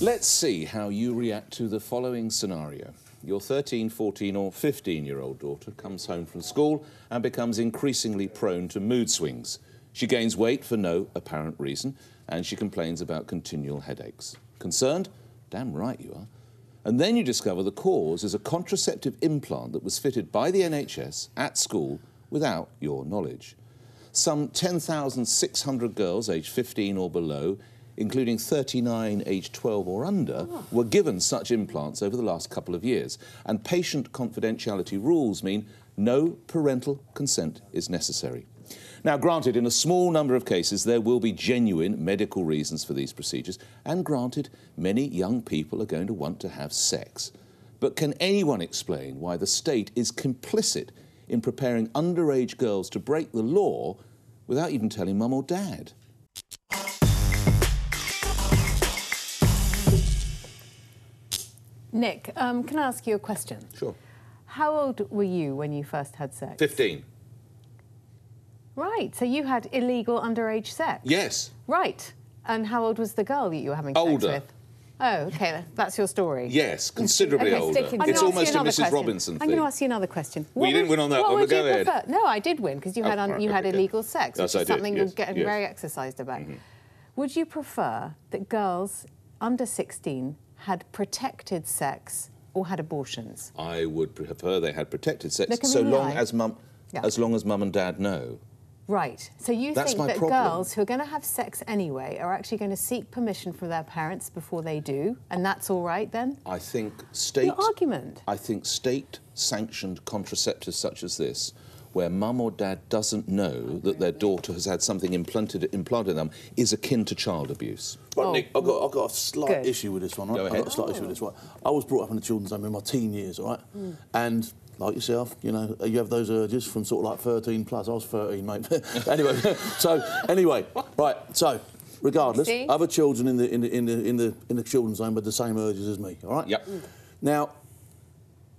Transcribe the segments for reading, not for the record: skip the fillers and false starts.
Let's see how you react to the following scenario. Your 13, 14 or 15-year-old daughter comes home from school and becomes increasingly prone to mood swings. She gains weight for no apparent reason and she complains about continual headaches. Concerned? Damn right you are. And then you discover the cause is a contraceptive implant that was fitted by the NHS at school without your knowledge. Some 10,600 girls aged 15 or below, including 39 aged 12 or under, were given such implants over the last couple of years. And patient confidentiality rules mean no parental consent is necessary. Now, granted, in a small number of cases, there will be genuine medical reasons for these procedures, and granted, many young people are going to want to have sex. But can anyone explain why the state is complicit in preparing underage girls to break the law without even telling mum or dad? Nick, can I ask you a question? Sure. How old were you when you first had sex? 15. Right, so you had illegal underage sex? Yes. Right. And how old was the girl that you were having Older. sex with? Oh, OK, that's your story. Yes, considerably older. It's almost a Mrs. Robinson thing. I'm going to ask you another question. Well, you didn't win on that one, but go ahead. No, I did win, because you had illegal sex, which is something you're getting very exercised about. Would you prefer that girls under 16 had protected sex or had abortions? I would prefer they had protected sex, so long as mum and dad know. Right. So you think that girls who are going to have sex anyway are actually going to seek permission from their parents before they do, and that's all right then? I think state... Your argument. I think state-sanctioned contraceptives such as this, where mum or dad doesn't know that their daughter has had something implanted in them, is akin to child abuse. Right, Nick, I've got a slight issue with this one, right? Go ahead. I've got a slight issue with this one. I was brought up in a children's home in my teen years, all right? And... like yourself, you know, you have those urges from sort of like 13 plus. I was 13, mate. anyway, right. So, regardless, other children in the children's home had the same urges as me. All right. Yep. Now,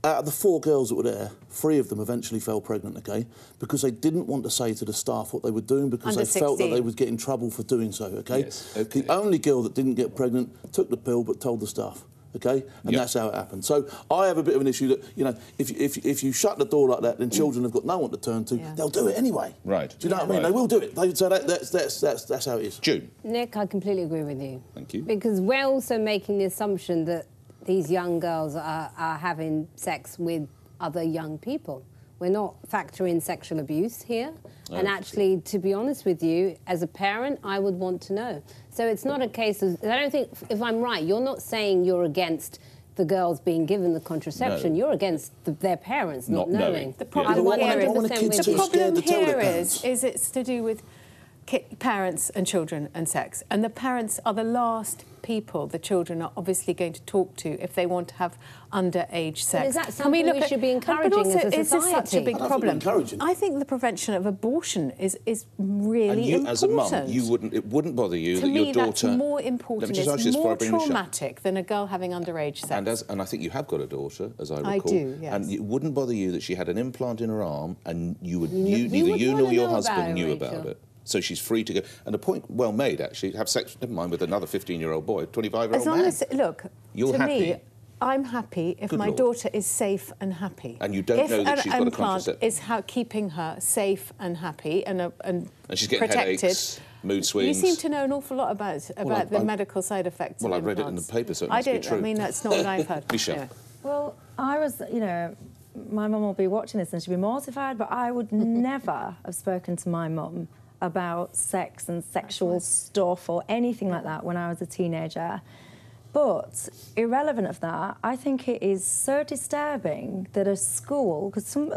out of the 4 girls that were there, 3 of them eventually fell pregnant. Okay, because they didn't want to say to the staff what they were doing because they felt that they would get in trouble for doing so. Okay. Yes. Okay. The only girl that didn't get pregnant took the pill but told the staff. OK? And that's how it happened. So I have a bit of an issue that, you know, if you shut the door like that, then children have got no one to turn to. They'll do it anyway. Right. Do you know what I mean? They will do it. So that's how it is. June. Nick, I completely agree with you. Thank you. Because we're also making the assumption that these young girls are having sex with other young people. We're not factoring sexual abuse here. And actually, to be honest with you, as a parent, I would want to know. So it's not a case of... I don't think, if I'm right, you're not saying you're against the girls being given the contraception. You're against their parents not knowing. The problem here is it's to do with parents and children and sex. And the parents are the last people the children are obviously going to talk to if they want to have underage sex. But is that something we should be encouraging as a society? Is this such a big problem? I think the prevention of abortion is really important. As a mum, it wouldn't bother you that your daughter... To me, that's more important. It's more traumatic than a girl having underage sex. And I think you have got a daughter, as I recall. I do, yes. And it wouldn't bother you that she had an implant in her arm and neither you nor your husband knew about it. So she's free to go. And a point well made, actually, have sex, never mind, with another 15-year-old boy, 25-year-old man. As long as, look, you're happy. Me, I'm happy if my daughter is safe and happy. And you don't know that she's got a contraceptive. If an implant is keeping her safe and happy and she's getting protected. Headaches, mood swings. You seem to know an awful lot about the medical side effects of implants. Well, I read it in the paper, so it must be true. I mean, that's not what I've heard. Michelle. Yeah. Well, I was, you know, my mum will be watching this and she'll be mortified, but I would never have spoken to my mum about sex and sexual stuff or anything like that when I was a teenager. But irrelevant of that, I think it is so disturbing that a school, because some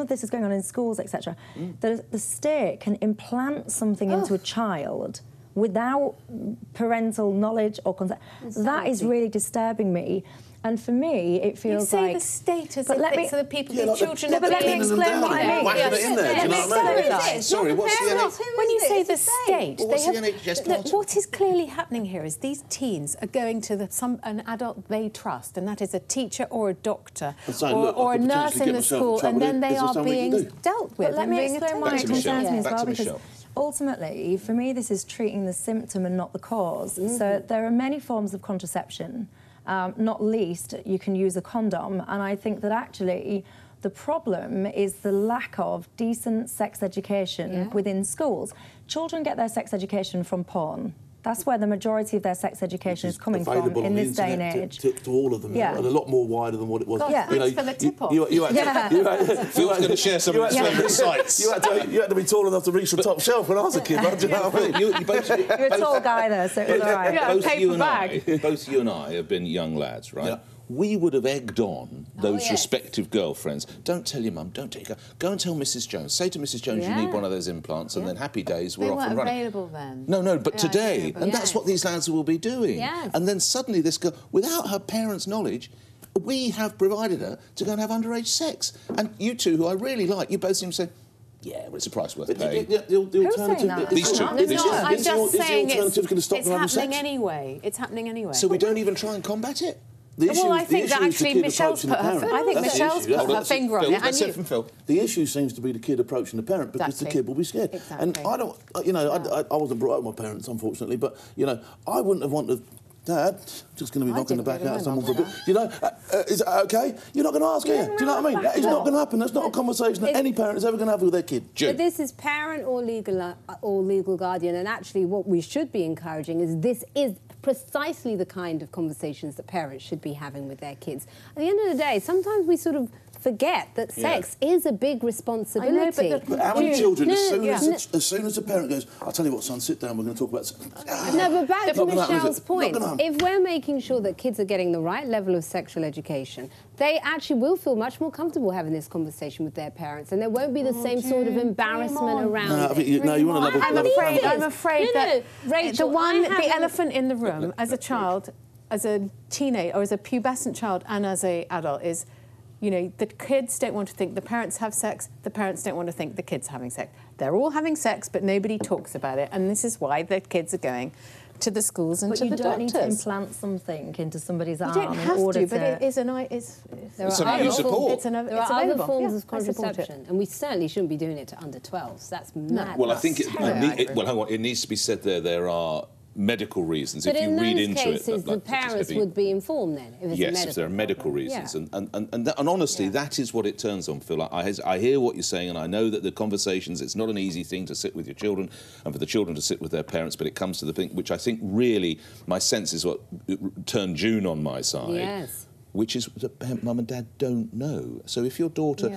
of this is going on in schools, etc., that the state can implant something into a child without parental knowledge or consent. That is really disturbing me. And for me, it feels like... You say the state as if it's the people, the children... But let me explain what I mean. Whacking it in there, do you know what I mean? Sorry, what's the NHS? When you say the state, what's the NHS part? What is clearly happening here is these teens are going to an adult they trust, and that is a teacher or a doctor or a nurse in the school, and then they are being dealt with. But let me explain why it concerns me as well, because ultimately, for me, this is treating the symptom and not the cause. So there are many forms of contraception. Not least, you can use a condom. And I think that actually the problem is the lack of decent sex education within schools. Children get their sex education from porn. That's where the majority of their sex education is coming from in this day and age. To all of them, and a lot more wider than what it was. God, thanks for the tip-off. Phil's going to share some of his sites. You had to be tall enough to reach the top shelf when I was a kid. Do you know what I mean? You're a tall guy there, so it was all right. Both you and I have been young lads, right? Yeah. We would have egged on those respective girlfriends. Don't tell your mum, don't tell your girl. Go and tell Mrs. Jones. Say to Mrs. Jones, you need one of those implants, and then happy days, we're off and running. They weren't available then. No, but today, and that's what these lads will be doing. Yes. And then suddenly this girl, without her parents' knowledge, we have provided her to go and have underage sex. And you two, who I really like, you both seem to say, yeah, well, it's a price worth paying. The alternative... These two. I'm just saying it's happening anyway. It's happening anyway. So we don't even try and combat it? Well, I think that actually Michelle's put her finger on it. Let's hear from Phil. The issue seems to be the kid approaching the parent because the kid will be scared. Exactly. And I don't, you know, I wasn't brought up with my parents, unfortunately, but, you know, I wouldn't have wanted... Dad, just going to be knocking the back out of someone for a bit. You know, is that OK? You're not going to ask her. Do you know what I mean? It's not going to happen. That's not a conversation that any parent is ever going to have with their kid. But this is parent or legal guardian, and actually what we should be encouraging is this is precisely the kind of conversations that parents should be having with their kids. At the end of the day, sometimes we sort of forget that sex is a big responsibility. I know, but how many children, as soon as a parent goes, I'll tell you what, son, sit down, we're going to talk about sex. No, but back to Michelle's point, if we're making sure that kids are getting the right level of sexual education, they actually will feel much more comfortable having this conversation with their parents, and there won't be the same sort of embarrassment around it. You want to I'm afraid that Rachel, the elephant in the room as a child, as a teenager, or as a pubescent child and as an adult is, you know, the kids don't want to think the parents have sex, the parents don't want to think the kids are having sex. They're all having sex, but nobody talks about it, and this is why the kids are going to the schools and to the doctors. But you don't need to implant something into somebody's arm in order to... But it is there are support. other forms of contraception, and we certainly shouldn't be doing it to under 12s. That's mad. Well, I think it needs to be said there are medical reasons. But if you read into it, cases, the parents would be informed then. If there are medical reasons, and honestly, that is what it turns on, Phil. I hear what you're saying, and I know that the conversations. It's not an easy thing to sit with your children, and for the children to sit with their parents. But it comes to the thing, which I think really, my sense is what turned June on my side. Yes. Which is that mum and dad don't know. So if your daughter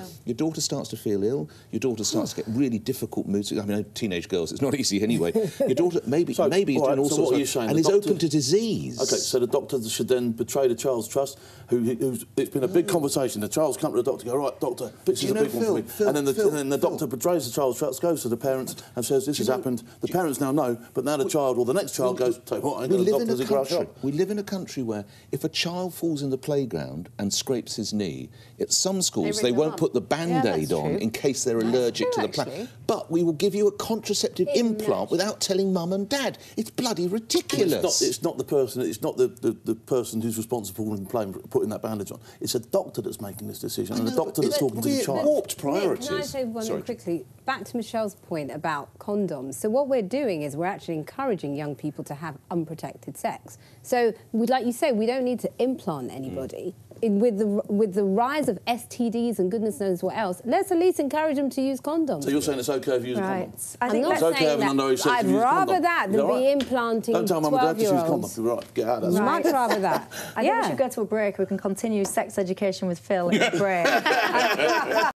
starts to feel ill, your daughter starts to get really difficult moods. I mean, teenage girls, it's not easy anyway. Your daughter maybe is doing all sorts of stuff and is open to disease. OK, so the doctor should then betray the child's trust. It's been a big conversation. The child's come to the doctor, go, right, doctor, this is a big one for me. And then the doctor betrays the child's trust, goes to the parents and says, this has happened. The parents now know, but now the child or the next child goes, tell you what, I ain't got a doctor's grass shop. We live in a country where if a child falls in the playground and scrapes his knee, at some schools they won't put the Band-Aid on in case they're allergic to the plant. But we will give you a contraceptive implant without telling mum and dad. It's bloody ridiculous. It's not the person. It's not the person who's responsible in putting that bandage on. It's a doctor that's making this decision, and the doctor that's talking to the child. Warped priorities. Can I say one thing quickly? Back to Michelle's point about condoms. So what we're doing is we're actually encouraging young people to have unprotected sex. So, like you say, we don't need to implant anybody. With the rise of STDs and goodness knows what else, let's at least encourage them to use condoms. So you're saying it's OK if you use a condom? I'm not saying that. I'd rather that than be implanting 12-year-olds. Don't tell mum and dad to use condoms. You're right, get out of that. Much rather that. I think we should go to a break. We can continue sex education with Phil in the break.